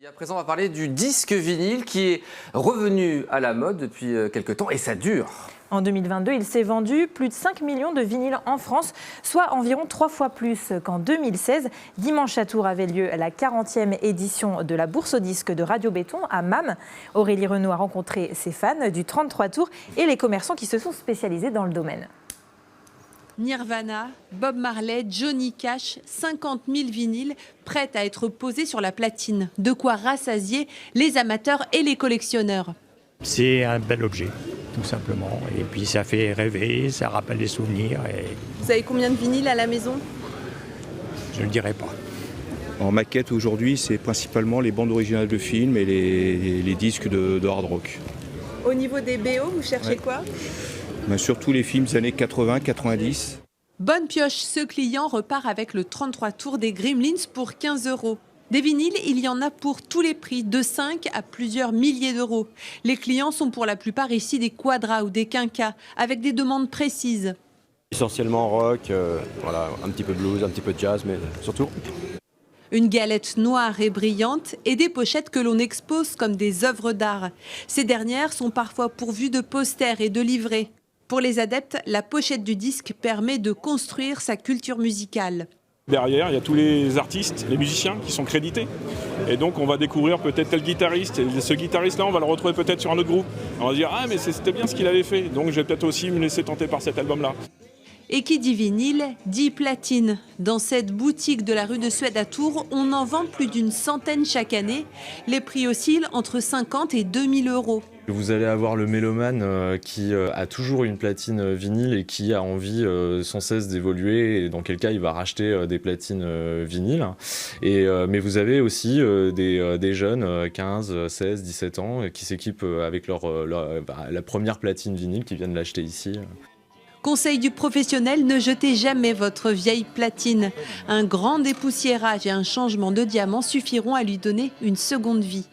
Et à présent, on va parler du disque vinyle qui est revenu à la mode depuis quelques temps et ça dure. En 2022, il s'est vendu plus de 5 millions de vinyles en France, soit environ 3 fois plus qu'en 2016. Dimanche à Tours avait lieu la 40e édition de la Bourse au disque de Radio Béton à MAM. Aurélie Renaud a rencontré ses fans du 33 Tours et les commerçants qui se sont spécialisés dans le domaine. Nirvana, Bob Marley, Johnny Cash, 50 000 vinyles prêts à être posés sur la platine. De quoi rassasier les amateurs et les collectionneurs. C'est un bel objet, tout simplement. Et puis ça fait rêver, ça rappelle des souvenirs. Et Vous avez combien de vinyles à la maison? je ne le dirai pas. En maquette aujourd'hui, c'est principalement les bandes originales de films et les disques de hard rock. Au niveau des BO, vous cherchez quoi? Surtout les films des années 80-90. Bonne pioche, ce client repart avec le 33 Tours des Gremlins pour 15 €. Des vinyles, il y en a pour tous les prix, de 5 à plusieurs milliers d'euros. Les clients sont pour la plupart ici des quadras ou des quinquas, avec des demandes précises. Essentiellement rock, voilà, un petit peu blues, un petit peu de jazz, mais surtout. Une galette noire et brillante et des pochettes que l'on expose comme des œuvres d'art. Ces dernières sont parfois pourvues de posters et de livrets. Pour les adeptes, la pochette du disque permet de construire sa culture musicale. Derrière, il y a tous les artistes, les musiciens qui sont crédités. Et donc, on va découvrir peut-être tel guitariste. Et ce guitariste-là, on va le retrouver peut-être sur un autre groupe. On va se dire, ah, mais c'était bien ce qu'il avait fait. Donc, je vais peut-être aussi me laisser tenter par cet album-là. Et qui dit vinyle, dit platine. Dans cette boutique de la rue de Suède à Tours, on en vend plus d'une centaine chaque année. Les prix oscillent entre 50 et 2000 €. Vous allez avoir le mélomane qui a toujours une platine vinyle et qui a envie sans cesse d'évoluer, et dans quel cas il va racheter des platines vinyles. Mais vous avez aussi des jeunes, 15, 16, 17 ans, qui s'équipent avec la première platine vinyle, qui viennent l'acheter ici. Conseil du professionnel, ne jetez jamais votre vieille platine. Un grand dépoussiérage et un changement de diamant suffiront à lui donner une seconde vie.